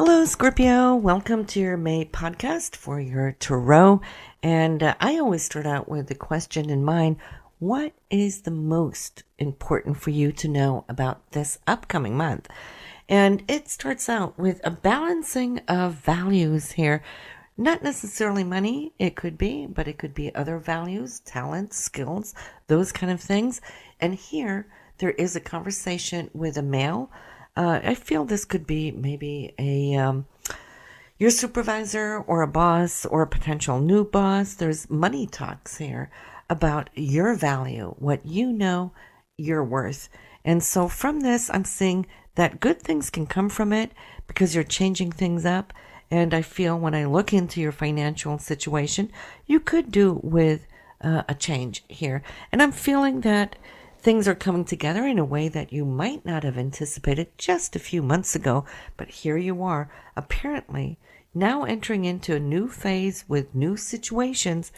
Hello, Scorpio. Welcome to your May podcast for your tarot. And I always start out with the question in mind, what is the most important for you to know about this upcoming month? And it starts out with a balancing of values here. Not necessarily money, it could be, but it could be other values, talents, skills, those kind of things. And here, there is a conversation with a male. I feel this could be maybe your supervisor or a boss or a potential new boss. There's money talks here about your value, what you know you're worth. And so from this, I'm seeing that good things can come from it because you're changing things up. And I feel when I look into your financial situation, you could do with a change here. And I'm feeling that things are coming together in a way that you might not have anticipated just a few months ago, but here you are, apparently now entering into a new phase with new situations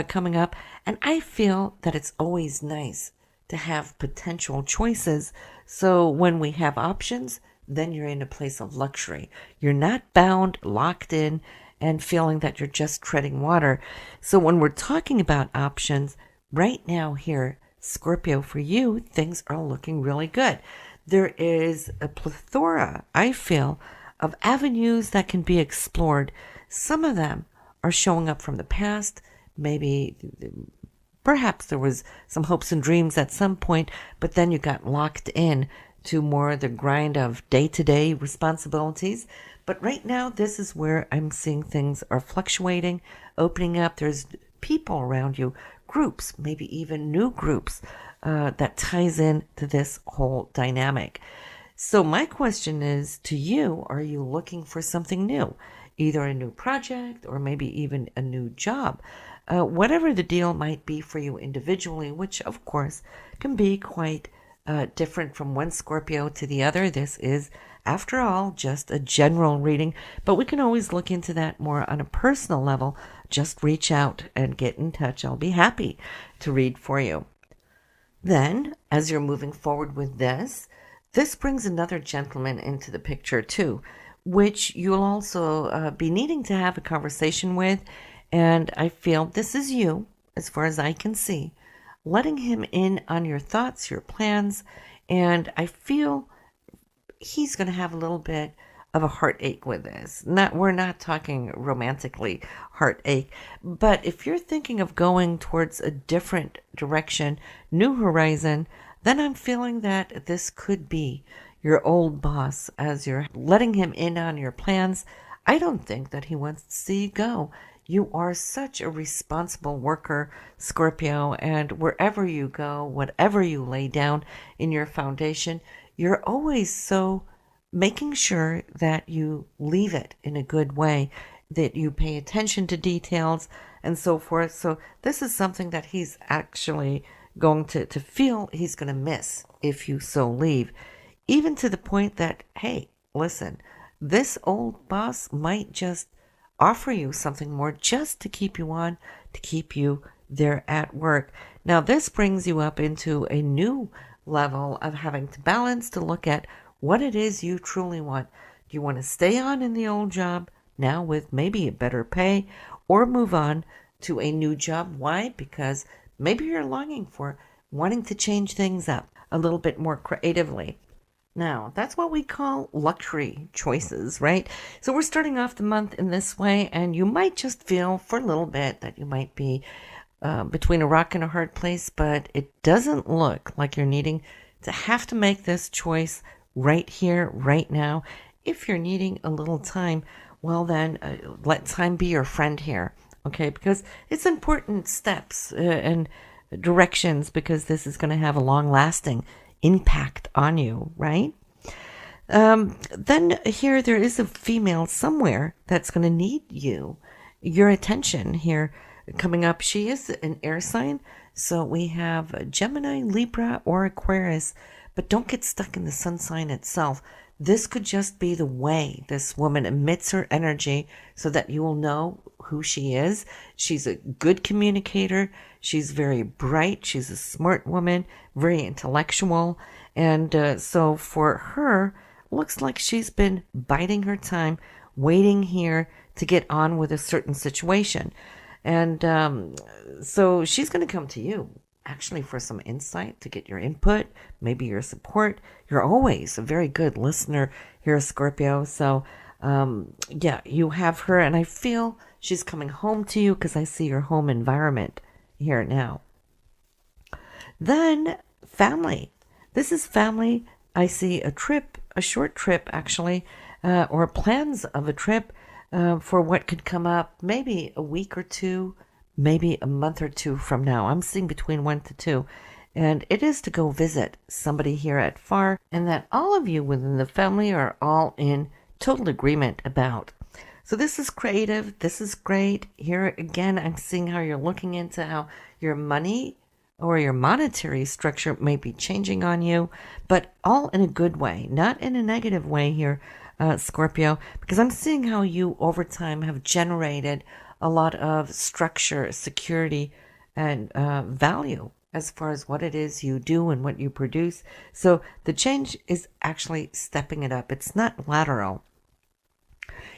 coming up. And I feel that it's always nice to have potential choices. So when we have options, then you're in a place of luxury. You're not bound, locked in, and feeling that you're just treading water. So when we're talking about options, right now here, Scorpio, for you, things are looking really good. There is a plethora, I feel, of avenues that can be explored. Some of them are showing up from the past. Maybe, perhaps there was some hopes and dreams at some point, but then you got locked in to more the grind of day-to-day responsibilities. But right now, this is where I'm seeing things are fluctuating, opening up. There's people around you, groups, maybe even new groups that ties in to this whole dynamic. So my question is to you, are you looking for something new? Either a new project or maybe even a new job. Whatever the deal might be for you individually, which of course can be quite different from one Scorpio to the other. This is, after all, just a general reading, but we can always look into that more on a personal level. Just reach out and get in touch. I'll be happy to read for you. Then, as you're moving forward with this brings another gentleman into the picture too, which you'll also be needing to have a conversation with. And I feel this is you, as far as I can see, letting him in on your thoughts, your plans, and I feel he's going to have a little bit of a heartache with this. We're not talking romantically heartache, but if you're thinking of going towards a different direction, new horizon, then I'm feeling that this could be your old boss as you're letting him in on your plans. I don't think that he wants to see you go. You are such a responsible worker, Scorpio, and wherever you go, whatever you lay down in your foundation, you're always so making sure that you leave it in a good way, that you pay attention to details and so forth. So this is something that he's actually going to feel he's going to miss if you so leave, even to the point that, hey, listen, this old boss might just offer you something more just to keep you on, to keep you there at work. Now, this brings you up into a new level of having to balance to look at what it is you truly want. Do you want to stay on in the old job now with maybe a better pay, or move on to a new job? Why? Because maybe you're longing for wanting to change things up a little bit more creatively. Now, that's what we call luxury choices, right? So we're starting off the month in this way, and you might just feel for a little bit that you might be between a rock and a hard place, but it doesn't look like you're needing to have to make this choice right here, right now. If you're needing a little time, well then, let time be your friend here, okay? Because it's important steps and directions, because this is going to have a long-lasting impact on you, right? Then here there is a female somewhere that's going to need your attention here coming up. She is an air sign, so we have Gemini, Libra, or Aquarius, but don't get stuck in the sun sign itself. This could just be the way this woman emits her energy so that you will know who she is. She's a good communicator. She's very bright. She's a smart woman, very intellectual. And so for her, looks like she's been biding her time, waiting here to get on with a certain situation. And so she's going to come to you actually for some insight, to get your input, maybe your support. You're always a very good listener here, Scorpio. So yeah, you have her, and I feel she's coming home to you because I see your home environment here now. Then family. This is family. I see a trip, a short trip actually, or plans of a trip for what could come up maybe a week or two, maybe a month or two from now. I'm seeing between 1 to 2. And it is to go visit somebody here at FAR, and that all of you within the family are all in total agreement about. So this is creative. This is great. Here again, I'm seeing how you're looking into how your money or your monetary structure may be changing on you, but all in a good way, not in a negative way here, Scorpio, because I'm seeing how you over time have generated a lot of structure, security, and value as far as what it is you do and what you produce. So the change is actually stepping it up. It's not lateral.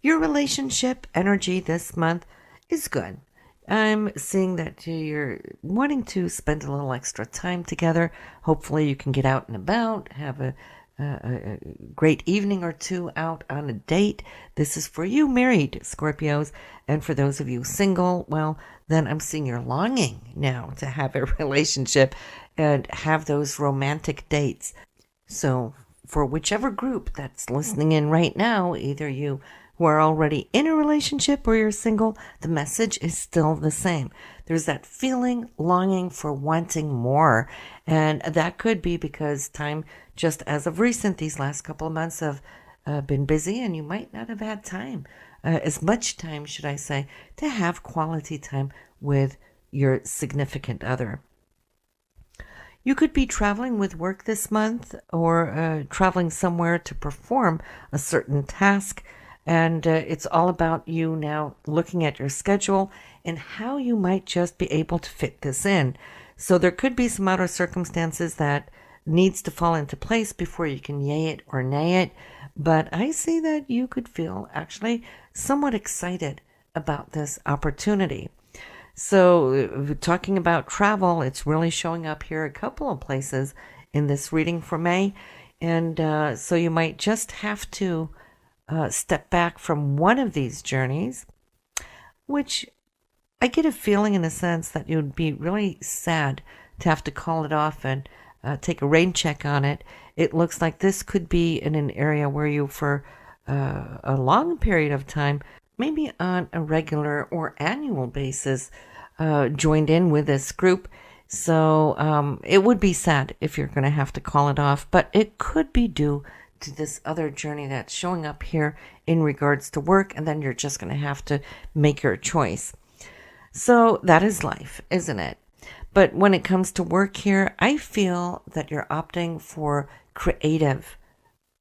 Your relationship energy this month is good. I'm seeing that you're wanting to spend a little extra time together. Hopefully you can get out and about, have a great evening or two out on a date. This is for you married Scorpios. And for those of you single, well, then I'm seeing you're longing now to have a relationship and have those romantic dates. So for whichever group that's listening in right now, either you who are already in a relationship or you're single, the message is still the same. There's that feeling, longing for wanting more. And that could be because time, just as of recent, these last couple of months have been busy, and you might not have had time, as much time, should I say, to have quality time with your significant other. You could be traveling with work this month, or traveling somewhere to perform a certain task. And it's all about you now looking at your schedule and how you might just be able to fit this in. So there could be some outer circumstances that needs to fall into place before you can yay it or nay it. But I see that you could feel actually somewhat excited about this opportunity. So talking about travel, it's really showing up here a couple of places in this reading for May. And so you might just have to step back from one of these journeys, which I get a feeling in a sense that you'd be really sad to have to call it off and take a rain check on it. It looks like this could be in an area where you, for a long period of time, maybe on a regular or annual basis, joined in with this group. So it would be sad if you're going to have to call it off, but it could be due to this other journey that's showing up here in regards to work, and then you're just going to have to make your choice. So that is life, isn't it? But when it comes to work here, I feel that you're opting for creative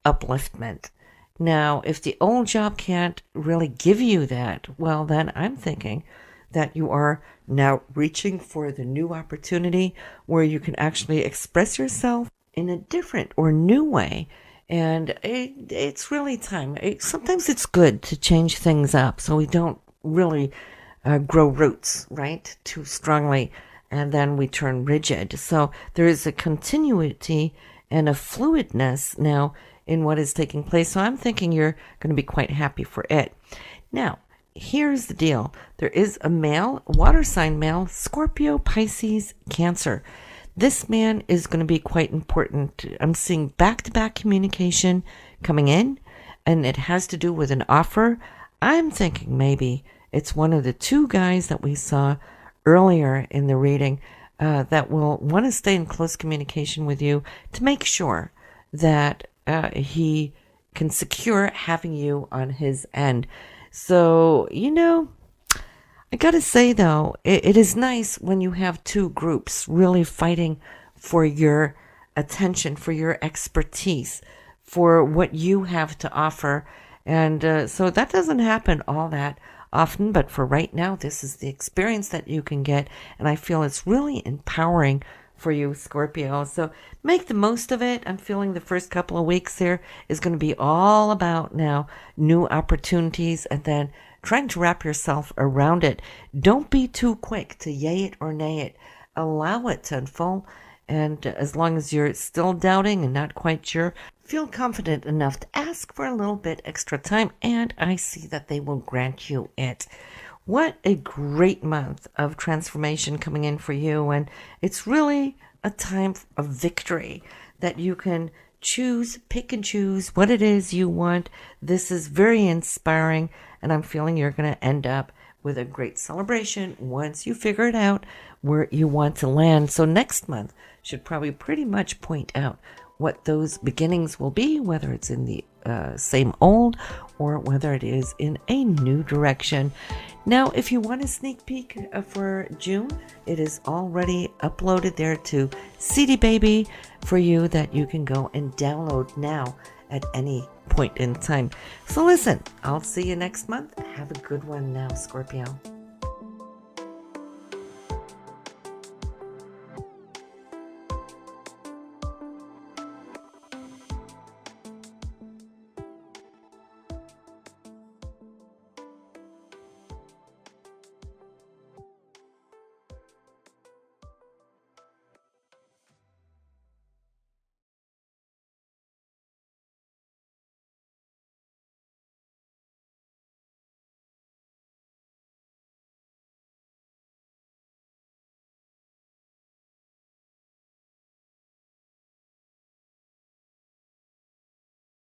upliftment. Now, if the old job can't really give you that, well, then I'm thinking that you are now reaching for the new opportunity where you can actually express yourself in a different or new way. And it's really time. Sometimes it's good to change things up so we don't really grow roots, right, too strongly, and then we turn rigid. So there is a continuity and a fluidness now in what is taking place. So I'm thinking you're going to be quite happy for it. Now, here's the deal. There is a male, water sign male, Scorpio, Pisces, Cancer. This man is going to be quite important. I'm seeing back-to-back communication coming in, and it has to do with an offer. I'm thinking maybe it's one of the two guys that we saw earlier in the reading that will want to stay in close communication with you to make sure that he can secure having you on his end. So, I gotta say though, it is nice when you have two groups really fighting for your attention, for your expertise, for what you have to offer. And so that doesn't happen all that often, but for right now, this is the experience that you can get. And I feel it's really empowering for you, Scorpio. So make the most of it. I'm feeling the first couple of weeks here is going to be all about now new opportunities and then trying to wrap yourself around it. Don't be too quick to yay it or nay it. Allow it to unfold. And as long as you're still doubting and not quite sure, feel confident enough to ask for a little bit extra time. And I see that they will grant you it. What a great month of transformation coming in for you. And it's really a time of victory that you can choose, pick and choose what it is you want. This is very inspiring. And I'm feeling you're going to end up with a great celebration once you figure it out where you want to land. So next month should probably pretty much point out what those beginnings will be, whether it's in the same old or whether it is in a new direction. Now, if you want a sneak peek for June, it is already uploaded there to CD Baby for you that you can go and download now at any point in time. So listen, I'll see you next month. Have a good one now, Scorpio.